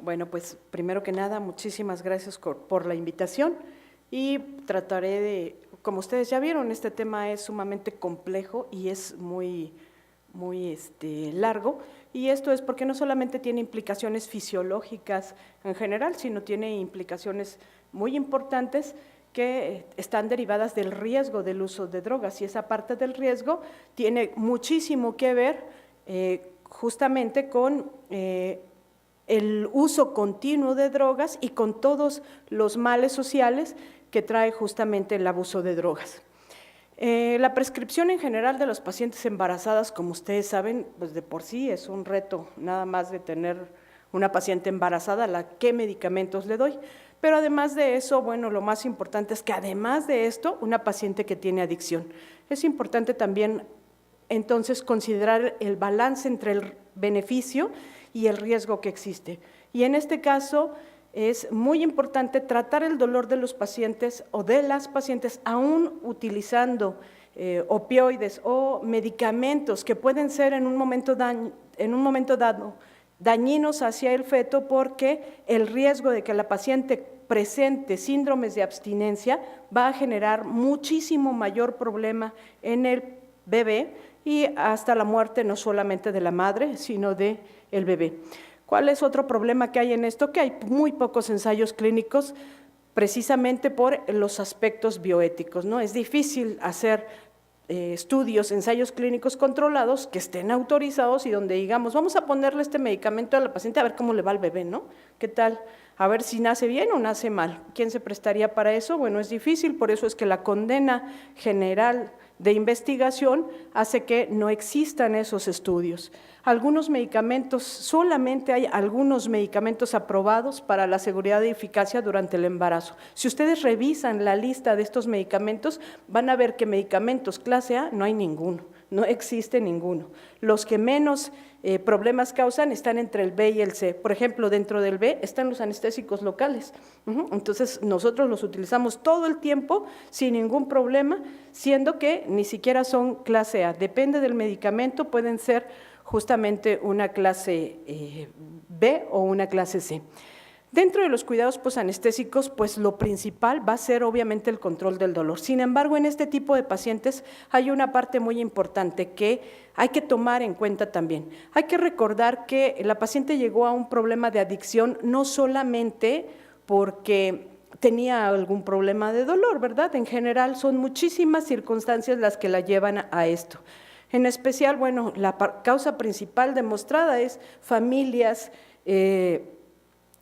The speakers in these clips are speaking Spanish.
Bueno, pues primero que nada, muchísimas gracias por la invitación y trataré de, como ustedes ya vieron, este tema es sumamente complejo y es muy largo, y esto es porque no solamente tiene implicaciones fisiológicas en general, sino tiene implicaciones muy importantes que están derivadas del riesgo del uso de drogas, y esa parte del riesgo tiene muchísimo que ver justamente con el uso continuo de drogas y con todos los males sociales que trae justamente el abuso de drogas. La prescripción en general de los pacientes embarazadas, como ustedes saben, pues de por sí es un reto, nada más de tener una paciente embarazada, qué medicamentos le doy. Pero además de eso, bueno, lo más importante es que además de esto, una paciente que tiene adicción. Es importante también entonces considerar el balance entre el beneficio y el riesgo que existe. Y en este caso es muy importante tratar el dolor de los pacientes o de las pacientes aún utilizando opioides o medicamentos que pueden ser en un momento dado dañinos hacia el feto, porque el riesgo de que la paciente presente síndromes de abstinencia va a generar muchísimo mayor problema en el bebé y hasta la muerte no solamente de la madre, sino del bebé. ¿Cuál es otro problema que hay en esto? Que hay muy pocos ensayos clínicos precisamente por los aspectos bioéticos, ¿no? Es difícil hacer estudios, ensayos clínicos controlados que estén autorizados y donde digamos, vamos a ponerle este medicamento a la paciente a ver cómo le va al bebé, ¿no? ¿Qué tal? A ver si nace bien o nace mal. ¿Quién se prestaría para eso? Bueno, es difícil, por eso es que la condena general de investigación hace que no existan esos estudios. Algunos medicamentos, solamente hay algunos medicamentos aprobados para la seguridad y eficacia durante el embarazo. Si ustedes revisan la lista de estos medicamentos, van a ver que medicamentos clase A no hay ninguno, no existe ninguno. Los que menos problemas causan están entre el B y el C. Por ejemplo, dentro del B están los anestésicos locales. Entonces, nosotros los utilizamos todo el tiempo sin ningún problema, siendo que ni siquiera son clase A. Depende del medicamento, pueden ser justamente una clase B o una clase C. Dentro de los cuidados posanestésicos, pues lo principal va a ser obviamente el control del dolor. Sin embargo, en este tipo de pacientes hay una parte muy importante que hay que tomar en cuenta también. Hay que recordar que la paciente llegó a un problema de adicción no solamente porque tenía algún problema de dolor, ¿verdad? En general son muchísimas circunstancias las que la llevan a esto. En especial, bueno, la causa principal demostrada es familias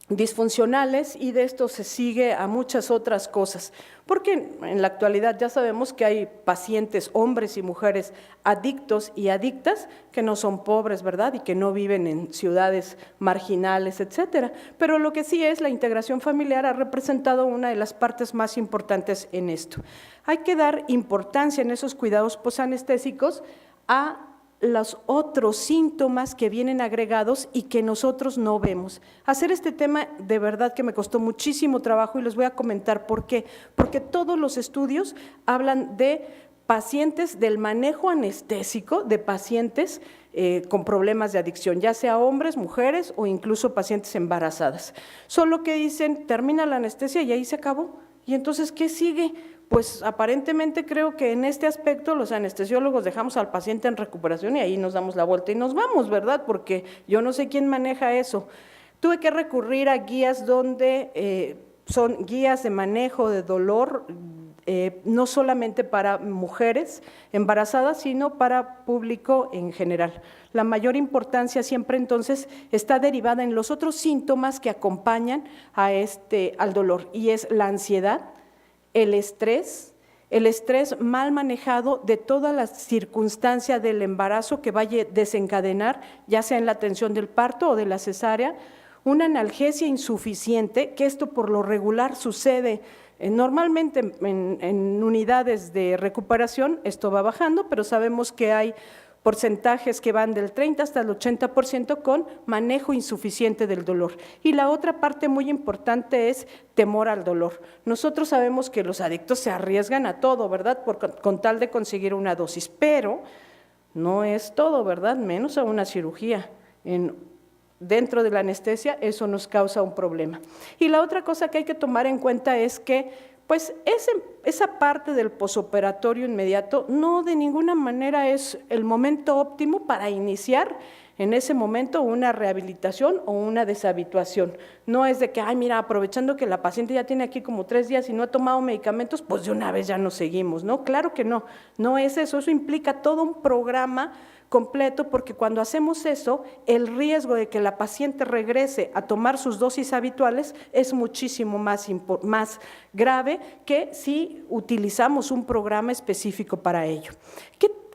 disfuncionales, y de esto se sigue a muchas otras cosas, porque en la actualidad ya sabemos que hay pacientes, hombres y mujeres adictos y adictas que no son pobres, ¿verdad? Y que no viven en ciudades marginales, etcétera. Pero lo que sí es, la integración familiar ha representado una de las partes más importantes en esto. Hay que dar importancia en esos cuidados posanestésicos a los otros síntomas que vienen agregados y que nosotros no vemos. Hacer este tema de verdad que me costó muchísimo trabajo y les voy a comentar por qué. Porque todos los estudios hablan de pacientes, del manejo anestésico de pacientes con problemas de adicción, ya sea hombres, mujeres o incluso pacientes embarazadas. Solo que dicen, termina la anestesia y ahí se acabó. ¿Y entonces qué sigue? Pues aparentemente creo que en este aspecto los anestesiólogos dejamos al paciente en recuperación y ahí nos damos la vuelta y nos vamos, ¿verdad? Porque yo no sé quién maneja eso. Tuve que recurrir a guías donde son guías de manejo de dolor, no solamente para mujeres embarazadas, sino para público en general. La mayor importancia siempre entonces está derivada en los otros síntomas que acompañan al dolor, y es la ansiedad, el estrés mal manejado de todas las circunstancias del embarazo que vaya a desencadenar, ya sea en la atención del parto o de la cesárea, una analgesia insuficiente, que esto por lo regular sucede normalmente en unidades de recuperación. Esto va bajando, pero sabemos que hay porcentajes que van del 30 hasta el 80% con manejo insuficiente del dolor. Y la otra parte muy importante es temor al dolor. Nosotros sabemos que los adictos se arriesgan a todo, ¿verdad?, con tal de conseguir una dosis, pero no es todo, ¿verdad?, menos a una cirugía. En dentro de la anestesia, eso nos causa un problema. Y la otra cosa que hay que tomar en cuenta es que pues esa parte del posoperatorio inmediato no de ninguna manera es el momento óptimo para iniciar en ese momento una rehabilitación o una deshabituación. No es de que, ay, mira, aprovechando que la paciente ya tiene aquí como 3 días y no ha tomado medicamentos, pues de una vez ya nos seguimos, ¿no? Claro que no, no es eso, eso implica todo un programa completo, porque cuando hacemos eso, el riesgo de que la paciente regrese a tomar sus dosis habituales es muchísimo más grave que si utilizamos un programa específico para ello.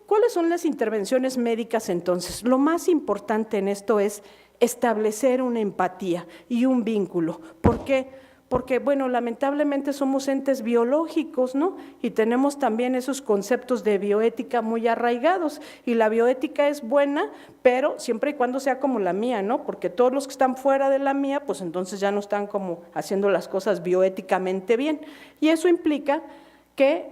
¿Cuáles son las intervenciones médicas entonces? Lo más importante en esto es establecer una empatía y un vínculo. ¿Por qué? Porque, bueno, lamentablemente somos entes biológicos, ¿no? Y tenemos también esos conceptos de bioética muy arraigados, y la bioética es buena, pero siempre y cuando sea como la mía, ¿no? Porque todos los que están fuera de la mía, pues entonces ya no están como haciendo las cosas bioéticamente bien. Y eso implica que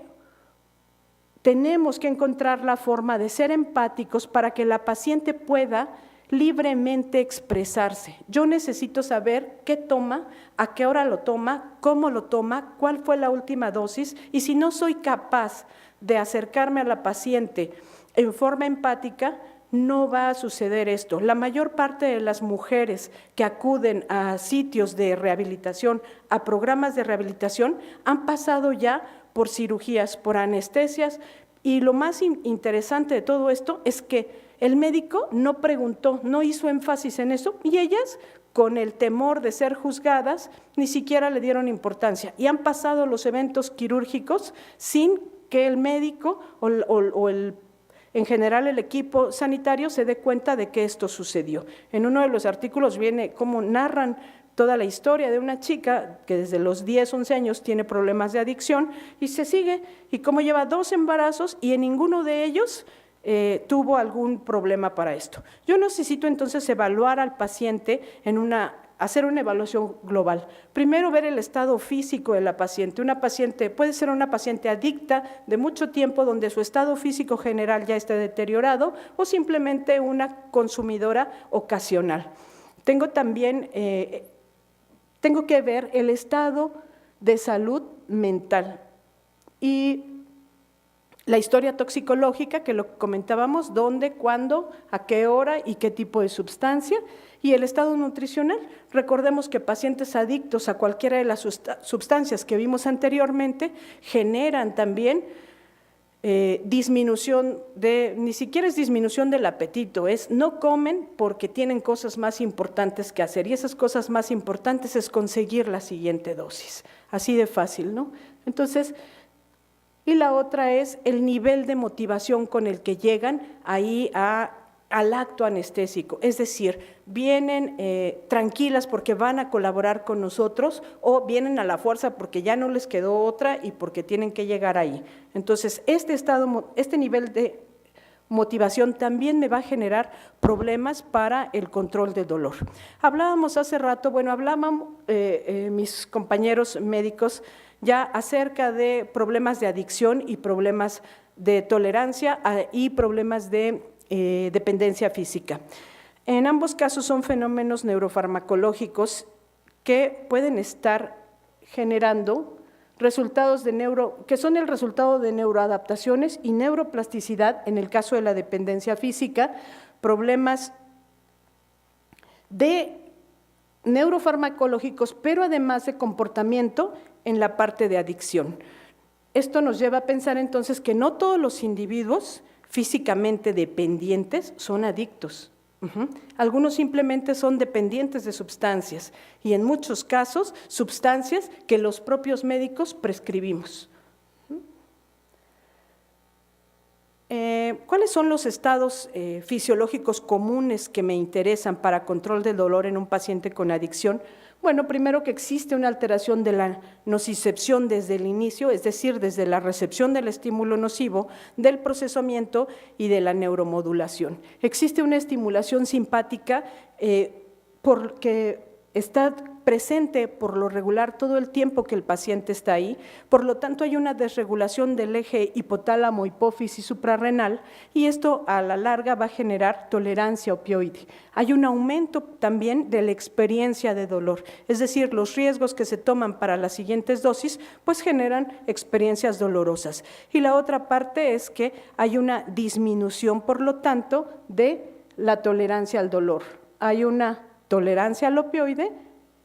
tenemos que encontrar la forma de ser empáticos para que la paciente pueda libremente expresarse. Yo necesito saber qué toma, a qué hora lo toma, cómo lo toma, cuál fue la última dosis, y si no soy capaz de acercarme a la paciente en forma empática, no va a suceder esto. La mayor parte de las mujeres que acuden a sitios de rehabilitación, a programas de rehabilitación, han pasado ya por cirugías, por anestesias, y lo más interesante de todo esto es que el médico no preguntó, no hizo énfasis en eso, y ellas, con el temor de ser juzgadas, ni siquiera le dieron importancia, y han pasado los eventos quirúrgicos sin que el médico en general el equipo sanitario se dé cuenta de que esto sucedió. En uno de los artículos viene cómo narran toda la historia de una chica que desde los 10, 11 años tiene problemas de adicción y se sigue, y cómo lleva 2 embarazos y en ninguno de ellos tuvo algún problema para esto. Yo necesito entonces evaluar al paciente hacer una evaluación global. Primero, ver el estado físico de la paciente. Una paciente puede ser una paciente adicta de mucho tiempo, donde su estado físico general ya está deteriorado, o simplemente una consumidora ocasional. Tengo que ver el estado de salud mental y la historia toxicológica, que lo comentábamos, dónde, cuándo, a qué hora y qué tipo de sustancia, y el estado nutricional. Recordemos que pacientes adictos a cualquiera de las sustancias que vimos anteriormente generan también disminución ni siquiera es disminución del apetito, es no comen porque tienen cosas más importantes que hacer, y esas cosas más importantes es conseguir la siguiente dosis, así de fácil, ¿no? Entonces, y la otra es el nivel de motivación con el que llegan ahí al acto anestésico, es decir, vienen tranquilas porque van a colaborar con nosotros, o vienen a la fuerza porque ya no les quedó otra y porque tienen que llegar ahí. Entonces, este nivel de motivación también me va a generar problemas para el control del dolor. Hablábamos hace rato, hablábamos mis compañeros médicos ya acerca de problemas de adicción y problemas de tolerancia y problemas de dependencia física. En ambos casos son fenómenos neurofarmacológicos que pueden estar generando resultados que son el resultado de neuroadaptaciones y neuroplasticidad en el caso de la dependencia física, problemas de neurofarmacológicos, pero además de comportamiento en la parte de adicción. Esto nos lleva a pensar entonces que no todos los individuos físicamente dependientes son adictos. Algunos simplemente son dependientes de sustancias, y en muchos casos sustancias que los propios médicos prescribimos. ¿Cuáles son los estados fisiológicos comunes que me interesan para control del dolor en un paciente con adicción? Bueno, primero, que existe una alteración de la nocicepción desde el inicio, es decir, desde la recepción del estímulo nocivo, del procesamiento y de la neuromodulación. Existe una estimulación simpática porque está presente por lo regular todo el tiempo que el paciente está ahí, por lo tanto hay una desregulación del eje hipotálamo, hipófisis suprarrenal y esto a la larga va a generar tolerancia opioide. Hay un aumento también de la experiencia de dolor, es decir, los riesgos que se toman para las siguientes dosis pues generan experiencias dolorosas. Y la otra parte es que hay una disminución, por lo tanto, de la tolerancia al dolor. Hay una tolerancia al opioide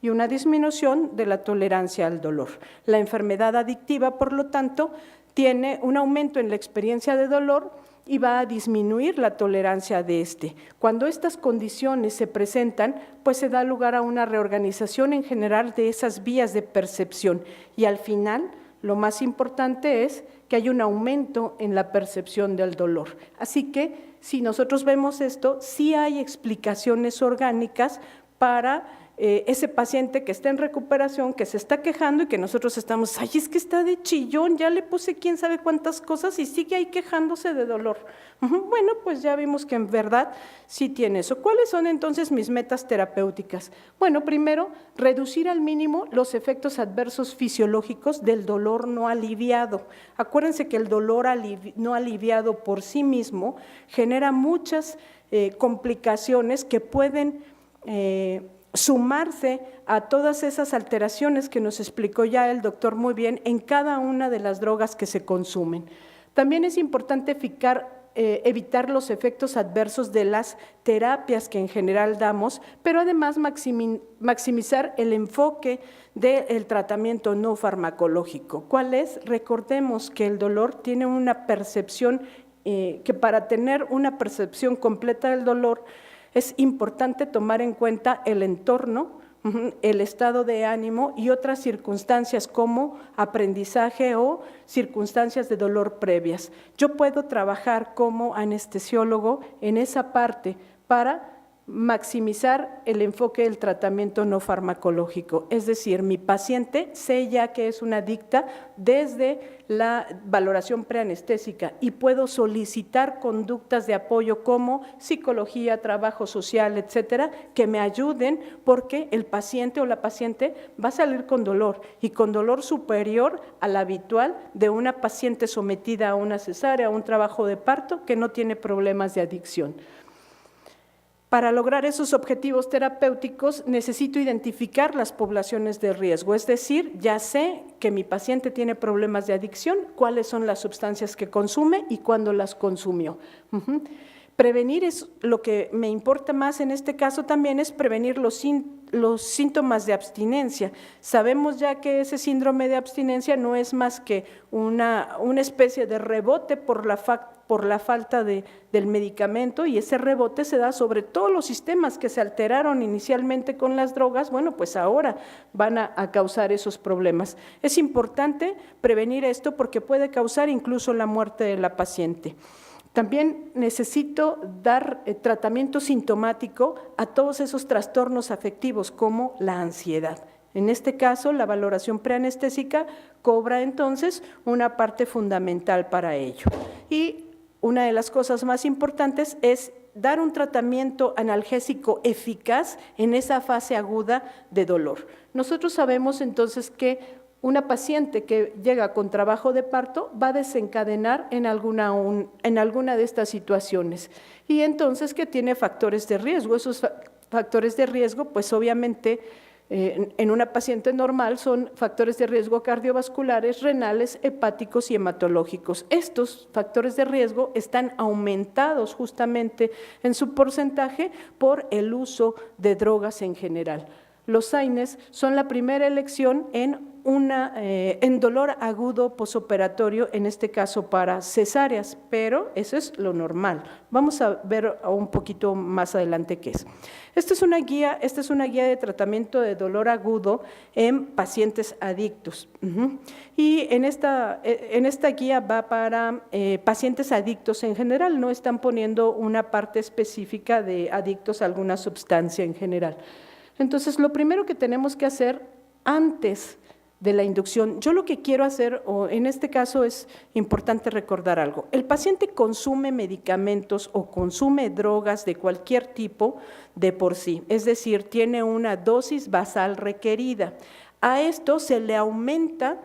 y una disminución de la tolerancia al dolor. La enfermedad adictiva, por lo tanto, tiene un aumento en la experiencia de dolor y va a disminuir la tolerancia de este. Cuando estas condiciones se presentan, pues se da lugar a una reorganización en general de esas vías de percepción y al final lo más importante es que hay un aumento en la percepción del dolor. Así que si nosotros vemos esto, sí hay explicaciones orgánicas para ese paciente que está en recuperación, que se está quejando y que nosotros estamos, ay, es que está de chillón, ya le puse quién sabe cuántas cosas y sigue ahí quejándose de dolor. Bueno, pues ya vimos que en verdad sí tiene eso. ¿Cuáles son entonces mis metas terapéuticas? Bueno, primero, reducir al mínimo los efectos adversos fisiológicos del dolor no aliviado. Acuérdense que el dolor no aliviado por sí mismo genera muchas complicaciones que pueden sumarse a todas esas alteraciones que nos explicó ya el doctor muy bien en cada una de las drogas que se consumen. También es importante evitar los efectos adversos de las terapias que en general damos, pero además maximizar el enfoque del tratamiento no farmacológico. ¿Cuál es? Recordemos que el dolor tiene una percepción, que para tener una percepción completa del dolor, es importante tomar en cuenta el entorno, el estado de ánimo y otras circunstancias como aprendizaje o circunstancias de dolor previas. Yo puedo trabajar como anestesiólogo en esa parte para maximizar el enfoque del tratamiento no farmacológico. Es decir, mi paciente sé ya que es una adicta desde la valoración preanestésica y puedo solicitar conductas de apoyo como psicología, trabajo social, etcétera, que me ayuden porque el paciente o la paciente va a salir con dolor y con dolor superior al habitual de una paciente sometida a una cesárea, a un trabajo de parto que no tiene problemas de adicción. Para lograr esos objetivos terapéuticos necesito identificar las poblaciones de riesgo, es decir, ya sé que mi paciente tiene problemas de adicción, cuáles son las sustancias que consume y cuándo las consumió. Prevenir es lo que me importa más en este caso también es prevenir los síntomas de abstinencia. Sabemos ya que ese síndrome de abstinencia no es más que una especie de rebote por la falta del medicamento y ese rebote se da sobre todos los sistemas que se alteraron inicialmente con las drogas, bueno, pues ahora van a causar esos problemas. Es importante prevenir esto porque puede causar incluso la muerte de la paciente. También necesito dar tratamiento sintomático a todos esos trastornos afectivos como la ansiedad. En este caso, la valoración preanestésica cobra entonces una parte fundamental para ello. Y una de las cosas más importantes es dar un tratamiento analgésico eficaz en esa fase aguda de dolor. Nosotros sabemos entonces que una paciente que llega con trabajo de parto va a desencadenar en alguna de estas situaciones y entonces que tiene factores de riesgo. Esos factores de riesgo, pues obviamente en una paciente normal son factores de riesgo cardiovasculares, renales, hepáticos y hematológicos. Estos factores de riesgo están aumentados justamente en su porcentaje por el uso de drogas en general. Los AINES son la primera elección en dolor agudo posoperatorio, en este caso para cesáreas, pero eso es lo normal. Vamos a ver un poquito más adelante qué es. Esta es una guía de tratamiento de dolor agudo en pacientes adictos. Y en esta guía va para pacientes adictos en general, no están poniendo una parte específica de adictos a alguna sustancia en general. Entonces, lo primero que tenemos que hacer antes de la inducción. Yo lo que quiero hacer, o en este caso es importante recordar algo, el paciente consume medicamentos o consume drogas de cualquier tipo de por sí, es decir, tiene una dosis basal requerida. A esto se le aumenta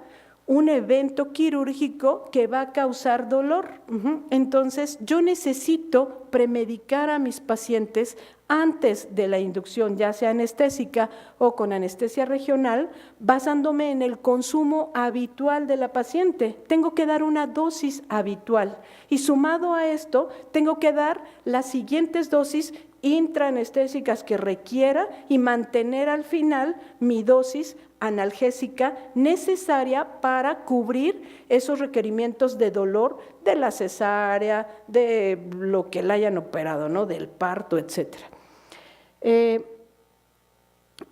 un evento quirúrgico que va a causar dolor. Entonces, yo necesito premedicar a mis pacientes antes de la inducción, ya sea anestésica o con anestesia regional, basándome en el consumo habitual de la paciente. Tengo que dar una dosis habitual y sumado a esto, tengo que dar las siguientes dosis intraanestésicas que requiera y mantener al final mi dosis analgésica necesaria para cubrir esos requerimientos de dolor de la cesárea, de lo que la hayan operado, ¿no? Del parto, etcétera.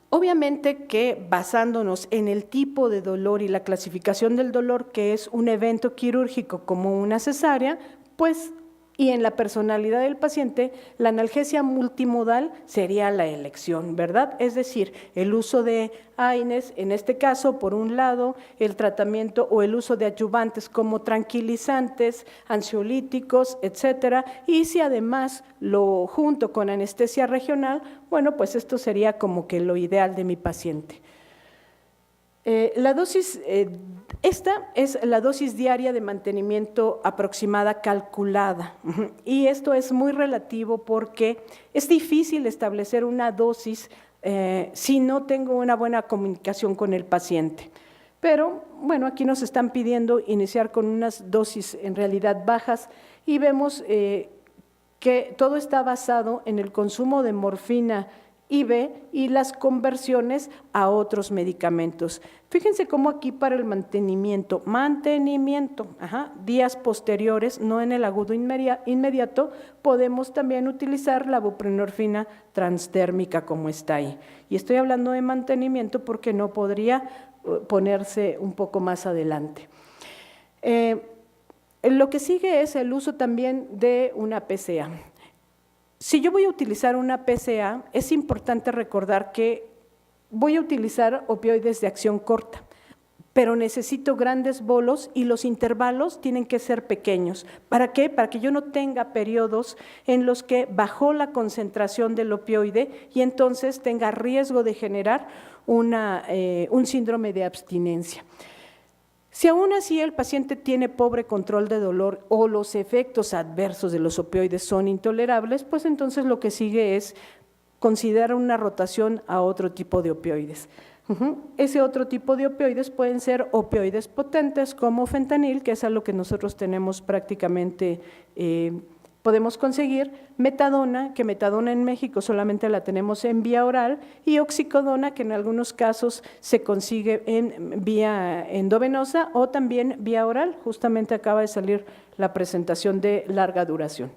Obviamente que basándonos en el tipo de dolor y la clasificación del dolor, que es un evento quirúrgico como una cesárea, pues y en la personalidad del paciente, la analgesia multimodal sería la elección, ¿verdad? Es decir, el uso de AINES, en este caso, por un lado, el tratamiento o el uso de adyuvantes como tranquilizantes, ansiolíticos, etcétera, y si además lo junto con anestesia regional, bueno, pues esto sería como que lo ideal de mi paciente. La dosis, esta es la dosis diaria de mantenimiento aproximada calculada y esto es muy relativo porque es difícil establecer una dosis si no tengo una buena comunicación con el paciente. Pero bueno, aquí nos están pidiendo iniciar con unas dosis en realidad bajas y vemos que todo está basado en el consumo de morfina IV y las conversiones a otros medicamentos. Fíjense cómo aquí para el mantenimiento, días posteriores, no en el agudo inmediato, podemos también utilizar la buprenorfina transdérmica como está ahí. Y estoy hablando de mantenimiento porque no podría ponerse un poco más adelante. Lo que sigue es el uso también de una PCA. Si yo voy a utilizar una PCA, es importante recordar que voy a utilizar opioides de acción corta, pero necesito grandes bolos y los intervalos tienen que ser pequeños. ¿Para qué? Para que yo no tenga periodos en los que bajó la concentración del opioide y entonces tenga riesgo de generar un síndrome de abstinencia. Si aún así el paciente tiene pobre control de dolor o los efectos adversos de los opioides son intolerables, pues entonces lo que sigue es considerar una rotación a otro tipo de opioides. Ese otro tipo de opioides pueden ser opioides potentes como fentanil, que es algo que nosotros tenemos prácticamente, podemos conseguir, metadona, que metadona en México solamente la tenemos en vía oral, y oxicodona, que en algunos casos se consigue en vía endovenosa o también vía oral. Justamente acaba de salir la presentación de larga duración.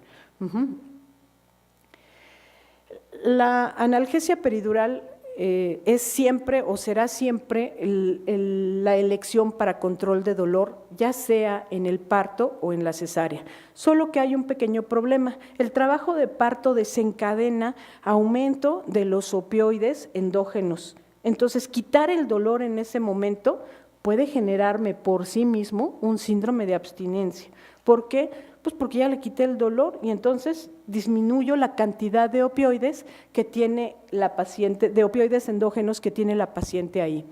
La analgesia peridural es siempre o será siempre la elección para control de dolor, ya sea en el parto o en la cesárea. Solo que hay un pequeño problema. El trabajo de parto desencadena aumento de los opioides endógenos. Entonces, quitar el dolor en ese momento puede generarme por sí mismo un síndrome de abstinencia. ¿Por qué? Pues porque ya le quité el dolor y entonces disminuyo la cantidad de opioides que tiene la paciente, de opioides endógenos que tiene la paciente ahí.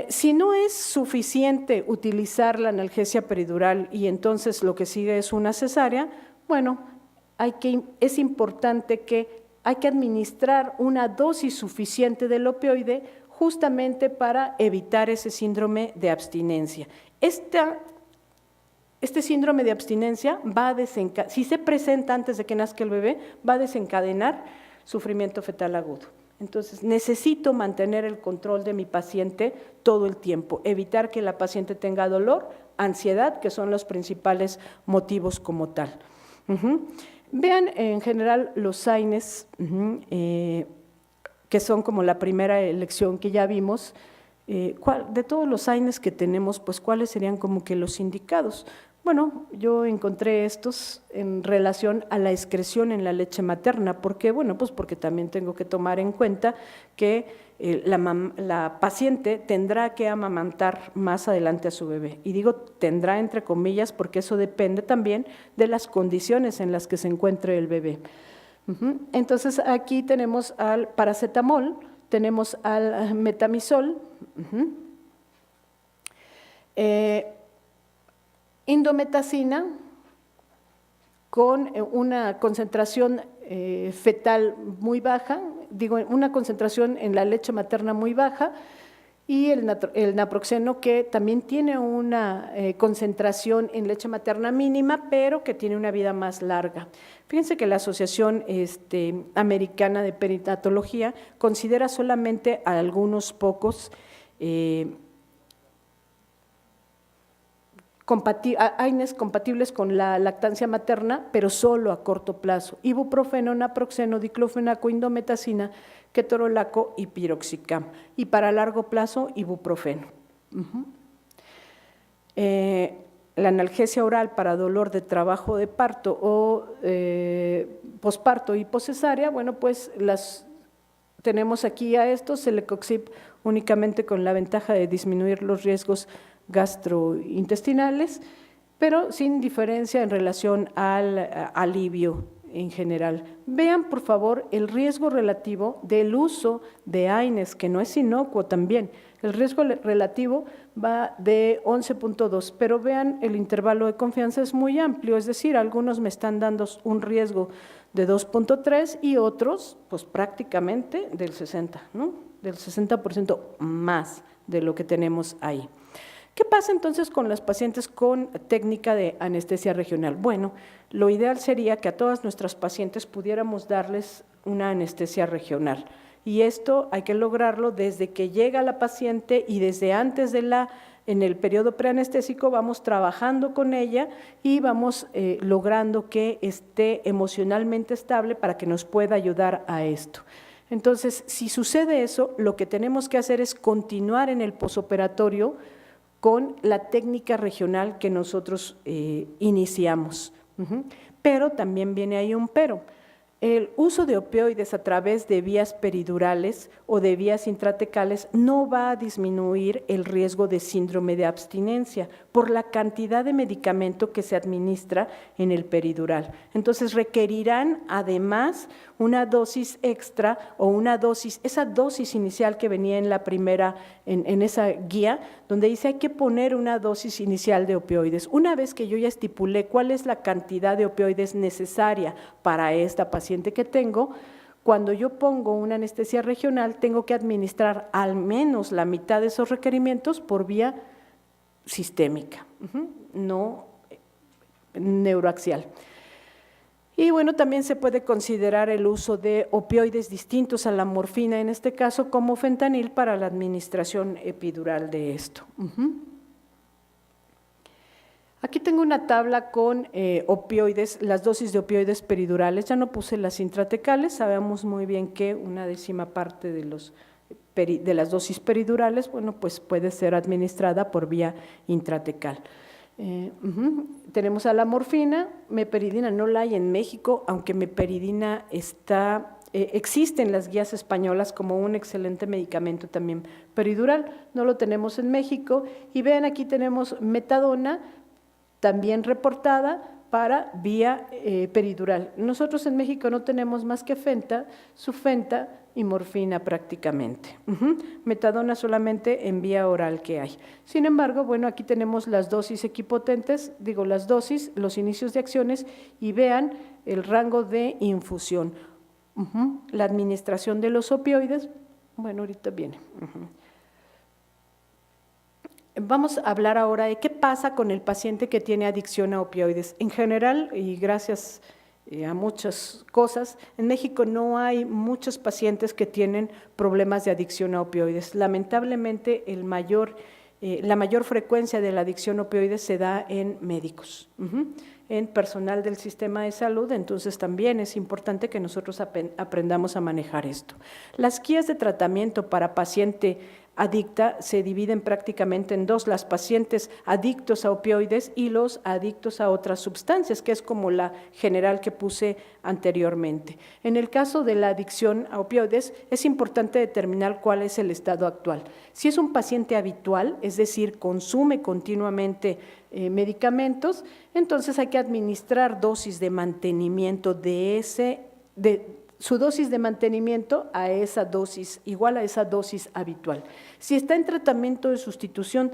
Si no es suficiente utilizar la analgesia peridural y entonces lo que sigue es una cesárea, bueno, es importante que hay que administrar una dosis suficiente del opioide justamente para evitar ese síndrome de abstinencia. Este síndrome de abstinencia va a desencadenar, si se presenta antes de que nazca el bebé, va a desencadenar sufrimiento fetal agudo. Entonces, necesito mantener el control de mi paciente todo el tiempo, evitar que la paciente tenga dolor, ansiedad, que son los principales motivos como tal. Vean en general los AINES, que son como la primera elección que ya vimos. De todos los AINES que tenemos, pues, ¿cuáles serían como que los indicados? Bueno, yo encontré estos en relación a la excreción en la leche materna. ¿Por qué? Bueno, pues porque también tengo que tomar en cuenta que la paciente tendrá que amamantar más adelante a su bebé. Y digo tendrá entre comillas porque eso depende también de las condiciones en las que se encuentre el bebé. Entonces aquí tenemos al paracetamol, tenemos al metamizol, indometacina con una concentración fetal muy baja, digo, una concentración en la leche materna muy baja, y el naproxeno, que también tiene una concentración en leche materna mínima, pero que tiene una vida más larga. Fíjense que la Asociación Americana de Perinatología considera solamente a algunos pocos AINES compatibles con la lactancia materna, pero solo a corto plazo: ibuprofeno, naproxeno, diclofenaco, indometacina, ketorolaco y piroxicam. Y para largo plazo, ibuprofeno. La analgesia oral para dolor de trabajo de parto o posparto y poscesárea, bueno, pues tenemos aquí a estos, Celecoxib únicamente con la ventaja de disminuir los riesgos gastrointestinales, pero sin diferencia en relación al alivio en general. Vean, por favor, el riesgo relativo del uso de AINES, que no es inocuo también. El riesgo relativo va de 11.2, pero vean, el intervalo de confianza es muy amplio, es decir, algunos me están dando un riesgo de 2.3 y otros, pues prácticamente del 60, ¿no? Del 60% más de lo que tenemos ahí. ¿Qué pasa entonces con las pacientes con técnica de anestesia regional? Bueno, lo ideal sería que a todas nuestras pacientes pudiéramos darles una anestesia regional, y esto hay que lograrlo desde que llega la paciente y desde antes en el periodo preanestésico vamos trabajando con ella y vamos logrando que esté emocionalmente estable para que nos pueda ayudar a esto. Entonces, si sucede eso, lo que tenemos que hacer es continuar en el posoperatorio con la técnica regional que nosotros iniciamos. Pero también viene ahí un pero. El uso de opioides a través de vías peridurales o de vías intratecales no va a disminuir el riesgo de síndrome de abstinencia por la cantidad de medicamento que se administra en el peridural. Entonces requerirán además una dosis extra o esa dosis inicial que venía en la primera, en esa guía, donde dice hay que poner una dosis inicial de opioides. Una vez que yo ya estipulé cuál es la cantidad de opioides necesaria para esta paciente que tengo, cuando yo pongo una anestesia regional, tengo que administrar al menos la mitad de esos requerimientos por vía sistémica, no neuroaxial. Y bueno, también se puede considerar el uso de opioides distintos a la morfina, en este caso como fentanil, para la administración epidural de esto. Aquí tengo una tabla con opioides, las dosis de opioides peridurales. Ya no puse las intratecales, sabemos muy bien que una 10ª parte de las dosis peridurales, bueno, pues puede ser administrada por vía intratecal. Tenemos a la morfina, meperidina no la hay en México, aunque meperidina existe en las guías españolas como un excelente medicamento también peridural, no lo tenemos en México. Y vean, aquí tenemos metadona, también reportada para vía peridural. Nosotros en México no tenemos más que fenta, sufenta y morfina prácticamente. Metadona solamente en vía oral que hay. Sin embargo, bueno, aquí tenemos las dosis equipotentes, digo las dosis, los inicios de acciones, y vean el rango de infusión. La administración de los opioides, bueno, ahorita viene. Vamos a hablar ahora de qué pasa con el paciente que tiene adicción a opioides. En general, y gracias a muchas cosas, en México no hay muchos pacientes que tienen problemas de adicción a opioides. Lamentablemente, la mayor frecuencia de la adicción a opioides se da en médicos, en personal del sistema de salud. Entonces también es importante que nosotros aprendamos a manejar esto. Las guías de tratamiento para paciente adicta se dividen prácticamente en dos, las pacientes adictos a opioides y los adictos a otras sustancias, que es como la general que puse anteriormente. En el caso de la adicción a opioides, es importante determinar cuál es el estado actual. Si es un paciente habitual, es decir, consume continuamente medicamentos, entonces hay que administrar dosis de mantenimiento de su dosis de mantenimiento a esa dosis, igual a esa dosis habitual. Si está en tratamiento de sustitución,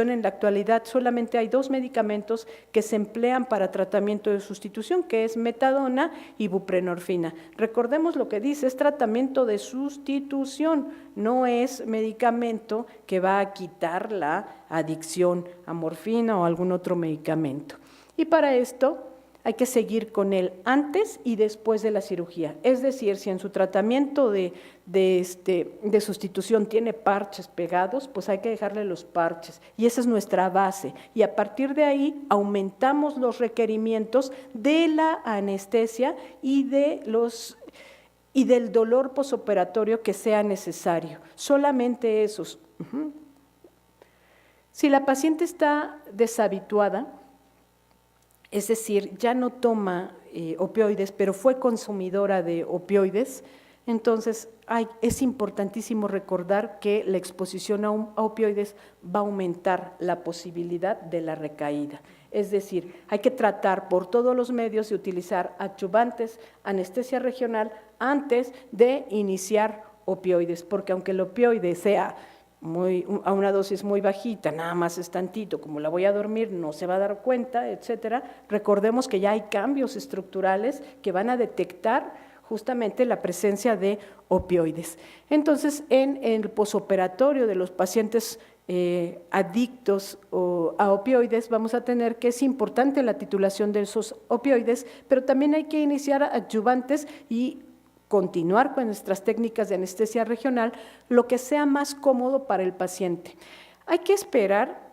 en la actualidad solamente hay 2 medicamentos que se emplean para tratamiento de sustitución, que es metadona y buprenorfina. Recordemos lo que dice, es tratamiento de sustitución, no es medicamento que va a quitar la adicción a morfina o algún otro medicamento. Y para esto hay que seguir con él antes y después de la cirugía. Es decir, si en su tratamiento de sustitución tiene parches pegados, pues hay que dejarle los parches. Y esa es nuestra base. Y a partir de ahí aumentamos los requerimientos de la anestesia y del dolor posoperatorio que sea necesario. Solamente esos. Si la paciente está deshabituada, es decir, ya no toma opioides, pero fue consumidora de opioides, entonces es importantísimo recordar que la exposición a opioides va a aumentar la posibilidad de la recaída. Es decir, hay que tratar por todos los medios de utilizar adyuvantes, anestesia regional, antes de iniciar opioides, porque aunque el opioide sea a una dosis muy bajita, nada más es tantito, como la voy a dormir, no se va a dar cuenta, etcétera. Recordemos que ya hay cambios estructurales que van a detectar justamente la presencia de opioides. Entonces, en el posoperatorio de los pacientes adictos a opioides, vamos a tener que es importante la titulación de esos opioides, pero también hay que iniciar adyuvantes y continuar con nuestras técnicas de anestesia regional, lo que sea más cómodo para el paciente. Hay que esperar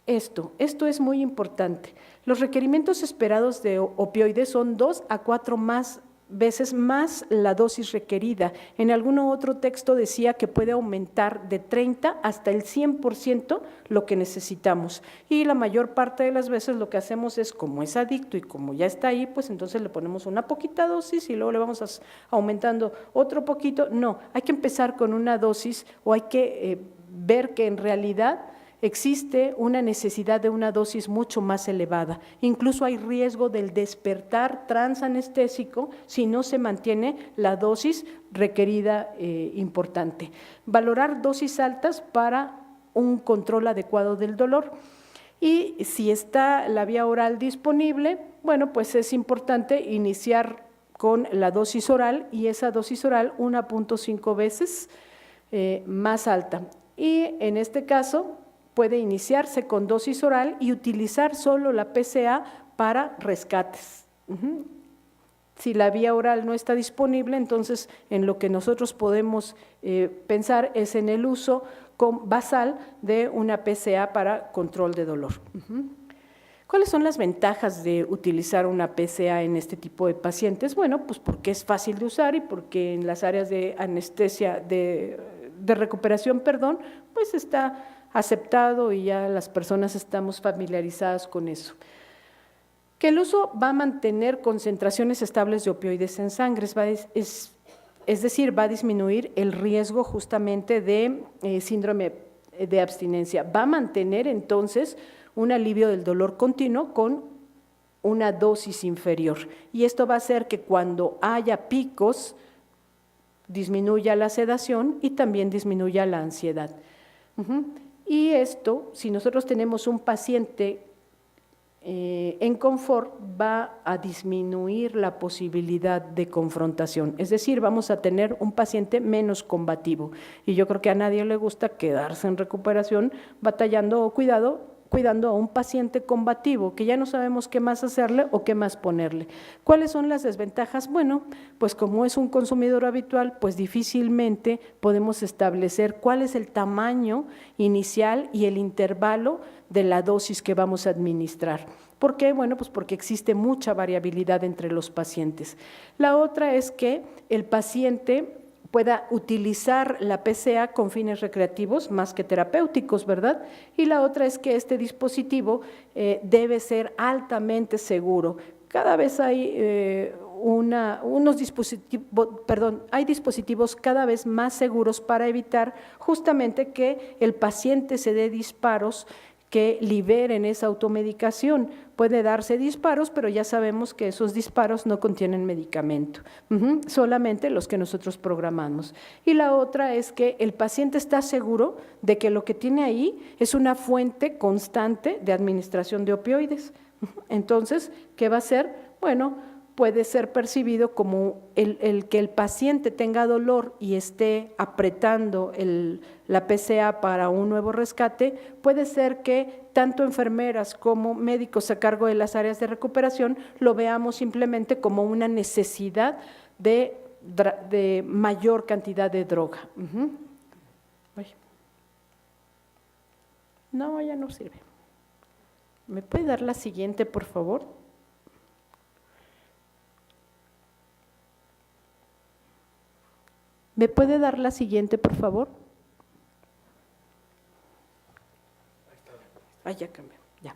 esto es muy importante. Los requerimientos esperados de opioides son 2 a 4 veces más la dosis requerida. En algún otro texto decía que puede aumentar de 30 hasta el 100% lo que necesitamos. Y la mayor parte de las veces lo que hacemos es, como es adicto y como ya está ahí, pues entonces le ponemos una poquita dosis y luego le vamos aumentando otro poquito. No, hay que empezar con una dosis o hay que ver que en realidad existe una necesidad de una dosis mucho más elevada. Incluso hay riesgo del despertar transanestésico si no se mantiene la dosis requerida importante. Valorar dosis altas para un control adecuado del dolor. Y si está la vía oral disponible, bueno, pues es importante iniciar con la dosis oral y esa dosis oral 1.5 veces más alta. Y en este caso puede iniciarse con dosis oral y utilizar solo la PCA para rescates. Si la vía oral no está disponible, entonces en lo que nosotros podemos pensar es en el uso basal de una PCA para control de dolor. ¿Cuáles son las ventajas de utilizar una PCA en este tipo de pacientes? Bueno, pues porque es fácil de usar y porque en las áreas de anestesia, de recuperación, pues está aceptado y ya las personas estamos familiarizadas con eso. Que el uso va a mantener concentraciones estables de opioides en sangre, es decir, va a disminuir el riesgo justamente de síndrome de abstinencia. Va a mantener entonces un alivio del dolor continuo con una dosis inferior. Y esto va a hacer que cuando haya picos disminuya la sedación y también disminuya la ansiedad. Y esto, si nosotros tenemos un paciente en confort, va a disminuir la posibilidad de confrontación. Es decir, vamos a tener un paciente menos combativo. Y yo creo que a nadie le gusta quedarse en recuperación batallando o cuidando a un paciente combativo, que ya no sabemos qué más hacerle o qué más ponerle. ¿Cuáles son las desventajas? Bueno, pues como es un consumidor habitual, pues difícilmente podemos establecer cuál es el tamaño inicial y el intervalo de la dosis que vamos a administrar. ¿Por qué? Bueno, pues porque existe mucha variabilidad entre los pacientes. La otra es que el paciente pueda utilizar la PCA con fines recreativos más que terapéuticos, ¿verdad? Y la otra es que este dispositivo debe ser altamente seguro. Cada vez hay hay dispositivos cada vez más seguros para evitar justamente que el paciente se dé disparos que liberen esa automedicación. Puede darse disparos, pero ya sabemos que esos disparos no contienen medicamento, solamente los que nosotros programamos. Y la otra es que el paciente está seguro de que lo que tiene ahí es una fuente constante de administración de opioides. Entonces, ¿qué va a hacer? Bueno, puede ser percibido como el que el paciente tenga dolor y esté apretando la PCA para un nuevo rescate, puede ser que tanto enfermeras como médicos a cargo de las áreas de recuperación lo veamos simplemente como una necesidad de mayor cantidad de droga. No, ya no sirve. ¿Me puede dar la siguiente, por favor? ¿Me puede dar la siguiente, por favor? Ya cambió, ya.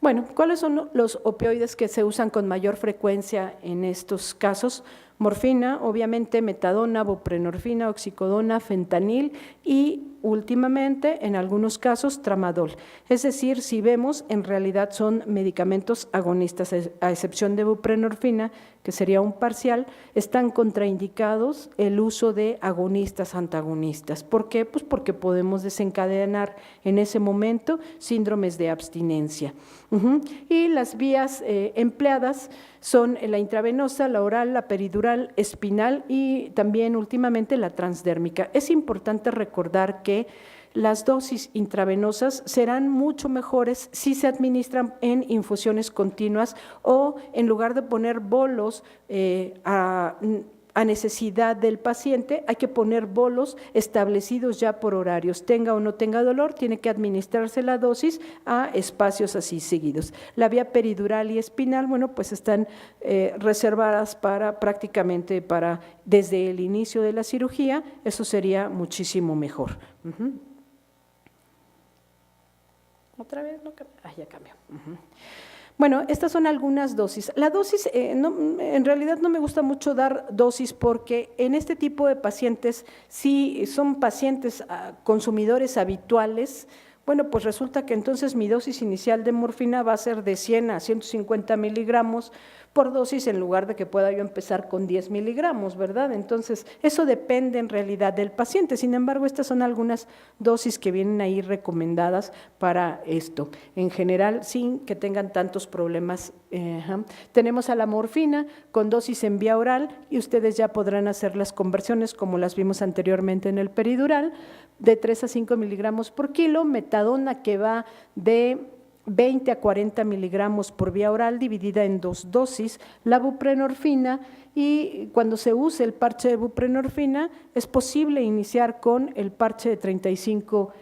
Bueno, ¿cuáles son los opioides que se usan con mayor frecuencia en estos casos? Morfina, obviamente metadona, buprenorfina, oxicodona, fentanil y últimamente en algunos casos tramadol. Es decir, si vemos, en realidad son medicamentos agonistas, a excepción de buprenorfina, que sería un parcial, están contraindicados el uso de agonistas antagonistas. ¿Por qué? Pues porque podemos desencadenar en ese momento síndromes de abstinencia. Y las vías empleadas son la intravenosa, la oral, la peridural, espinal y también últimamente la transdérmica. Es importante recordar que las dosis intravenosas serán mucho mejores si se administran en infusiones continuas o en lugar de poner bolos a necesidad del paciente, hay que poner bolos establecidos ya por horarios. Tenga o no tenga dolor, tiene que administrarse la dosis a espacios así seguidos. La vía peridural y espinal, bueno, pues están reservadas prácticamente desde el inicio de la cirugía, eso sería muchísimo mejor. ¿Otra vez? Ya cambió. Bueno, estas son algunas dosis. La dosis, en realidad no me gusta mucho dar dosis porque en este tipo de pacientes, si son pacientes consumidores habituales, bueno, pues resulta que entonces mi dosis inicial de morfina va a ser de 100 a 150 miligramos por dosis en lugar de que pueda yo empezar con 10 miligramos, ¿verdad? Entonces, eso depende en realidad del paciente. Sin embargo, estas son algunas dosis que vienen ahí recomendadas para esto. En general, sin que tengan tantos problemas. Tenemos a la morfina con dosis en vía oral y ustedes ya podrán hacer las conversiones como las vimos anteriormente en el peridural, de 3 a 5 miligramos por kilo, metadona que va de 20 a 40 miligramos por vía oral dividida en 2 dosis, la buprenorfina, y cuando se use el parche de buprenorfina es posible iniciar con el parche de 35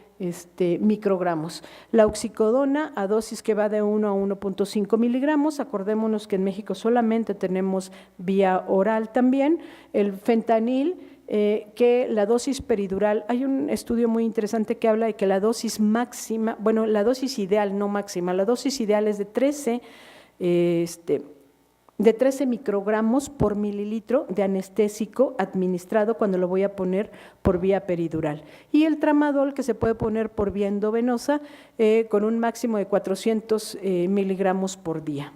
microgramos. La oxicodona a dosis que va de 1 a 1.5 miligramos, acordémonos que en México solamente tenemos vía oral también, el fentanil, que la dosis peridural, hay un estudio muy interesante que habla de que la dosis máxima, bueno, la dosis ideal, no máxima, la dosis ideal es de 13 microgramos por mililitro de anestésico administrado cuando lo voy a poner por vía peridural. Y el tramadol que se puede poner por vía endovenosa con un máximo de 400 miligramos por día.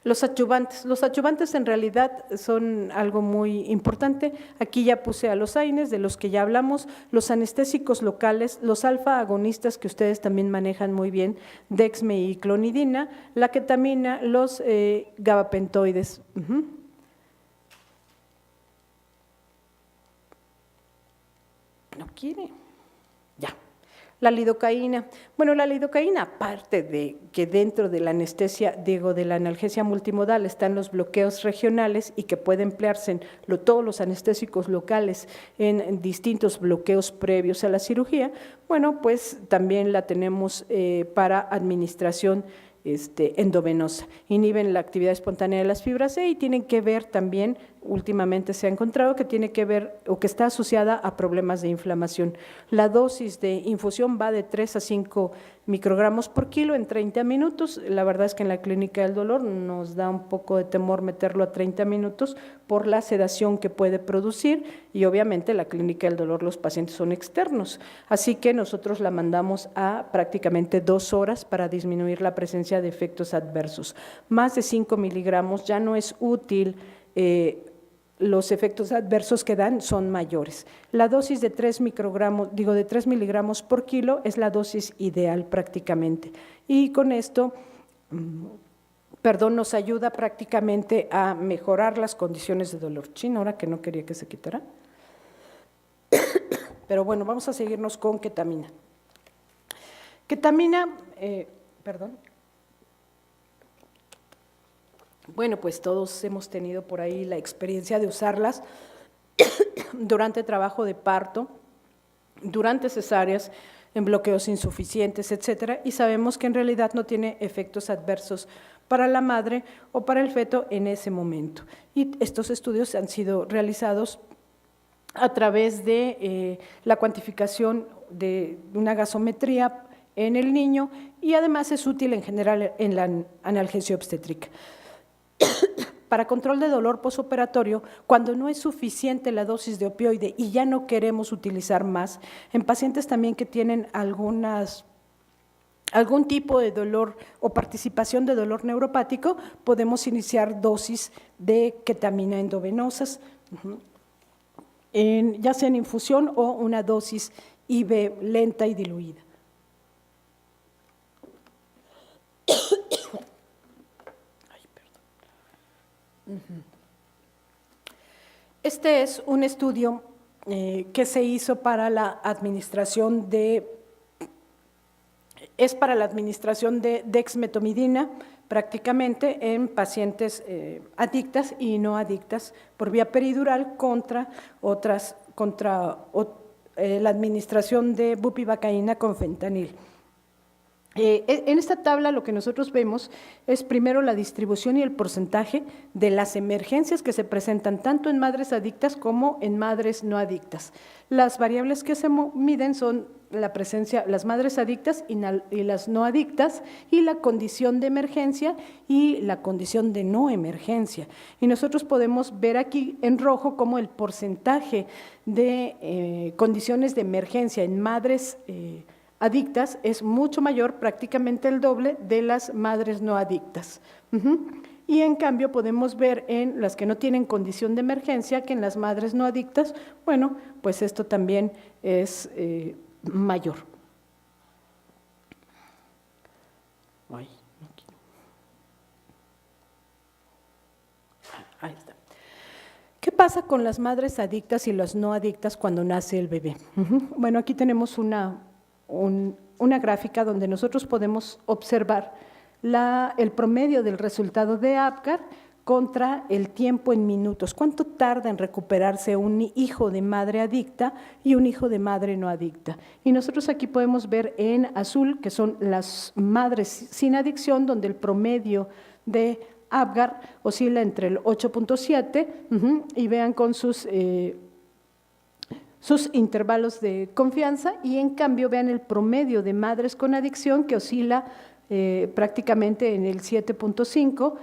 Los adyuvantes en realidad son algo muy importante. Aquí ya puse a los AINES, de los que ya hablamos, los anestésicos locales, los alfa agonistas que ustedes también manejan muy bien, dexme y clonidina, la ketamina, los gabapentoides. No quiere. Ya. La lidocaína. Bueno, la lidocaína, aparte de que dentro de la anestesia, de la analgesia multimodal están los bloqueos regionales y que puede emplearse en todos los anestésicos locales en distintos bloqueos previos a la cirugía, bueno, pues también la tenemos para administración endovenosa. Inhiben la actividad espontánea de las fibras E y tienen que ver también últimamente se ha encontrado que tiene que ver o que está asociada a problemas de inflamación. La dosis de infusión va de 3 a 5 microgramos por kilo en 30 minutos. La verdad es que en la clínica del dolor nos da un poco de temor meterlo a 30 minutos por la sedación que puede producir y obviamente la clínica del dolor los pacientes son externos. Así que nosotros la mandamos a prácticamente 2 horas para disminuir la presencia de efectos adversos. Más de 5 miligramos ya no es útil. Los efectos adversos que dan son mayores. La dosis de 3 miligramos por kilo es la dosis ideal prácticamente. Y con esto, nos ayuda prácticamente a mejorar las condiciones de dolor. Ahora que no quería que se quitara. Pero bueno, vamos a seguirnos con ketamina. Ketamina, bueno, pues todos hemos tenido por ahí la experiencia de usarlas durante trabajo de parto, durante cesáreas, en bloqueos insuficientes, etcétera, y sabemos que en realidad no tiene efectos adversos para la madre o para el feto en ese momento. Y estos estudios han sido realizados a través de la cuantificación de una gasometría en el niño y además es útil en general en la analgesia obstétrica. Para control de dolor posoperatorio, cuando no es suficiente la dosis de opioide y ya no queremos utilizar más, en pacientes también que tienen algún tipo de dolor o participación de dolor neuropático, podemos iniciar dosis de ketamina endovenosas, ya sea en infusión o una dosis IV lenta y diluida. Este es un estudio que se hizo para la administración de dexmetomidina prácticamente en pacientes adictas y no adictas por vía peridural contra la administración de bupivacaína con fentanil. En esta tabla lo que nosotros vemos es primero la distribución y el porcentaje de las emergencias que se presentan tanto en madres adictas como en madres no adictas. Las variables que se miden son la presencia, las madres adictas y las no adictas y la condición de emergencia y la condición de no emergencia. Y nosotros podemos ver aquí en rojo cómo el porcentaje de condiciones de emergencia en madres adictas es mucho mayor, prácticamente el doble de las madres no adictas. Y en cambio podemos ver en las que no tienen condición de emergencia que en las madres no adictas, bueno, pues esto también es mayor. Ahí está. ¿Qué pasa con las madres adictas y las no adictas cuando nace el bebé? Bueno, aquí tenemos una gráfica donde nosotros podemos observar el promedio del resultado de APGAR contra el tiempo en minutos. ¿Cuánto tarda en recuperarse un hijo de madre adicta y un hijo de madre no adicta? Y nosotros aquí podemos ver en azul que son las madres sin adicción, donde el promedio de APGAR oscila entre el 8.7 y vean con sus intervalos de confianza, y en cambio vean el promedio de madres con adicción que oscila prácticamente en el 7.5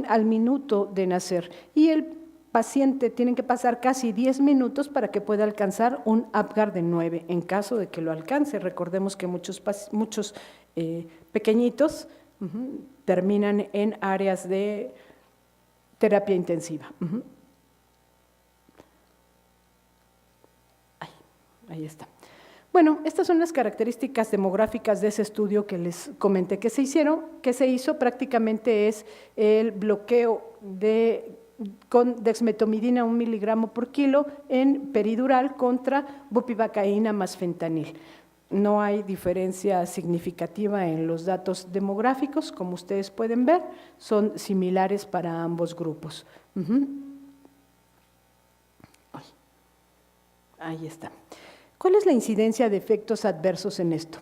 al minuto de nacer. Y el paciente tiene que pasar casi 10 minutos para que pueda alcanzar un APGAR de 9, en caso de que lo alcance. Recordemos que muchos pequeñitos terminan en áreas de terapia intensiva. Ahí está. Bueno, estas son las características demográficas de ese estudio que les comenté que se hizo prácticamente es el bloqueo con dexmetomidina 1 miligramo por kilo en peridural contra bupivacaína más fentanil. No hay diferencia significativa en los datos demográficos, como ustedes pueden ver, son similares para ambos grupos. Ahí está. ¿Cuál es la incidencia de efectos adversos en esto?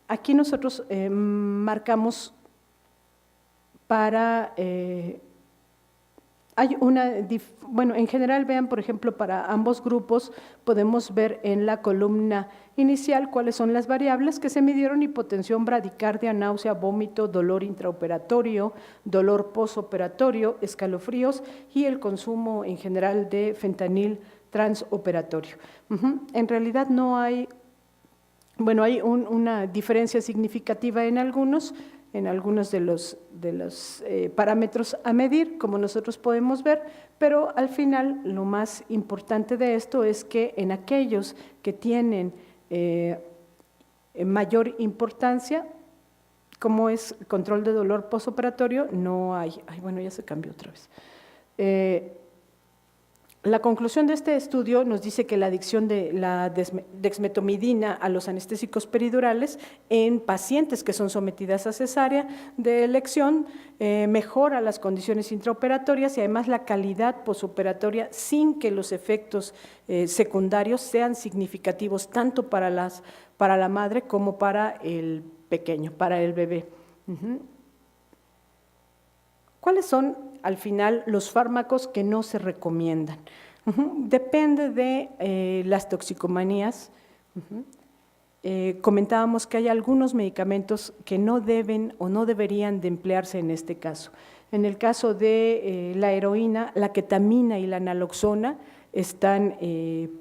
Aquí nosotros marcamos para Hay bueno, en general vean, por ejemplo, para ambos grupos podemos ver en la columna inicial cuáles son las variables que se midieron: hipotensión, bradicardia, náusea, vómito, dolor intraoperatorio, dolor posoperatorio, escalofríos y el consumo en general de fentanil transoperatorio. En realidad no hay, bueno, hay una diferencia significativa en algunos de los parámetros a medir, como nosotros podemos ver, pero al final lo más importante de esto es que en aquellos que tienen mayor importancia, como es control de dolor posoperatorio, no hay, bueno, ya se cambió otra vez. La conclusión de este estudio nos dice que la adicción de la dexmetomidina a los anestésicos peridurales en pacientes que son sometidas a cesárea de elección mejora las condiciones intraoperatorias y además la calidad posoperatoria sin que los efectos secundarios sean significativos tanto para la madre como para el pequeño, para el bebé. ¿Cuáles son al final los fármacos que no se recomiendan? Depende de las toxicomanías. Comentábamos que hay algunos medicamentos que no deben o no deberían de emplearse en este caso. En el caso de la heroína, la ketamina y la naloxona están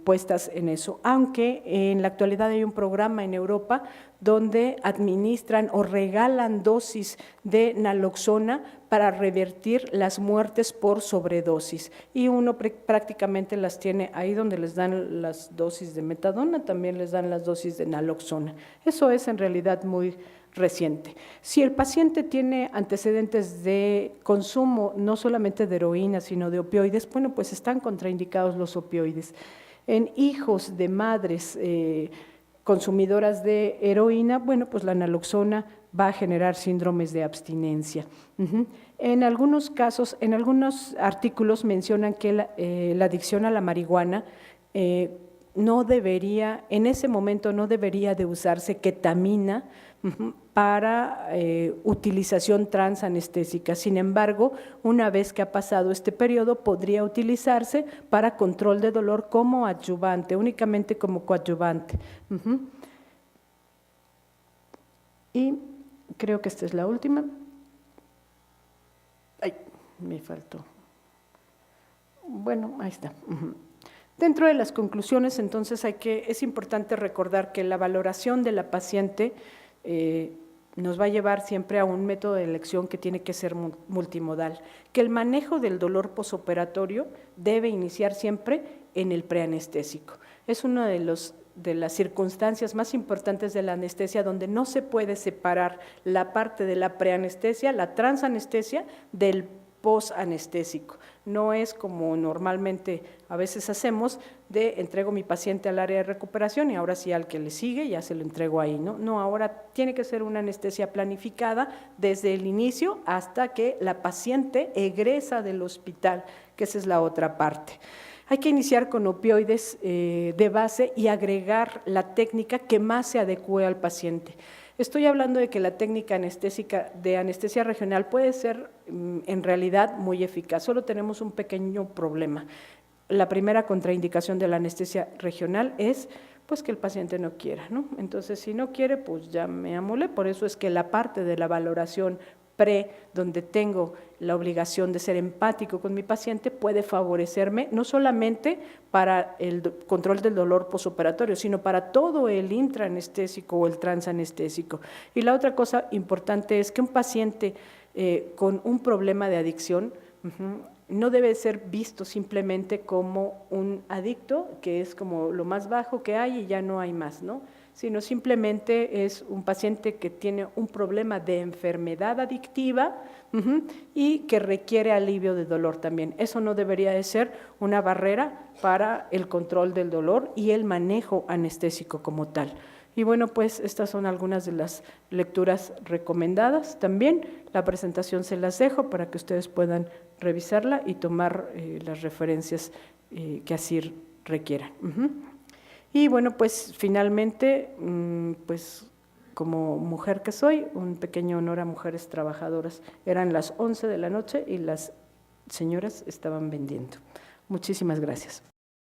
puestas en eso, aunque en la actualidad hay un programa en Europa donde administran o regalan dosis de naloxona para revertir las muertes por sobredosis, y uno prácticamente las tiene ahí donde les dan las dosis de metadona, también les dan las dosis de naloxona. Eso es en realidad muy reciente. Si el paciente tiene antecedentes de consumo no solamente de heroína, sino de opioides, bueno, pues están contraindicados los opioides. En hijos de madres consumidoras de heroína, bueno, pues la naloxona va a generar síndromes de abstinencia. En algunos casos, en algunos artículos mencionan que la adicción a la marihuana no debería, en ese momento no debería de usarse ketamina para utilización transanestésica. Sin embargo, una vez que ha pasado este periodo, podría utilizarse para control de dolor como adyuvante, únicamente como coadyuvante. Y creo que esta es la última. Ay, me faltó. Bueno, ahí está. Dentro de las conclusiones, entonces, es importante recordar que la valoración de la paciente nos va a llevar siempre a un método de elección que tiene que ser multimodal, que el manejo del dolor posoperatorio debe iniciar siempre en el preanestésico. Es una de las circunstancias más importantes de la anestesia, donde no se puede separar la parte de la preanestesia, la transanestesia, del posanestésico. No es como normalmente a veces hacemos, de entrego mi paciente al área de recuperación y ahora sí al que le sigue ya se lo entrego ahí, ¿no? No, ahora tiene que ser una anestesia planificada desde el inicio hasta que la paciente egresa del hospital, que esa es la otra parte. Hay que iniciar con opioides de base y agregar la técnica que más se adecue al paciente. Estoy hablando de que la técnica anestésica de anestesia regional puede ser en realidad muy eficaz, solo tenemos un pequeño problema. La primera contraindicación de la anestesia regional es pues que el paciente no quiera, ¿no? Entonces, si no quiere, pues ya me amolé. Por eso es que la parte de la valoración donde tengo la obligación de ser empático con mi paciente, puede favorecerme no solamente para el control del dolor posoperatorio, sino para todo el intraanestésico o el transanestésico. Y la otra cosa importante es que un paciente con un problema de adicción no debe ser visto simplemente como un adicto, que es como lo más bajo que hay y ya no hay más, ¿no? Sino simplemente es un paciente que tiene un problema de enfermedad adictiva y que requiere alivio de dolor también. Eso no debería de ser una barrera para el control del dolor y el manejo anestésico como tal. Y bueno, pues estas son algunas de las lecturas recomendadas también. La presentación se las dejo para que ustedes puedan revisarla y tomar las referencias que así requieran. Y bueno, pues finalmente, pues como mujer que soy, un pequeño honor a mujeres trabajadoras. Eran las 11 de la noche y las señoras estaban vendiendo. Muchísimas gracias.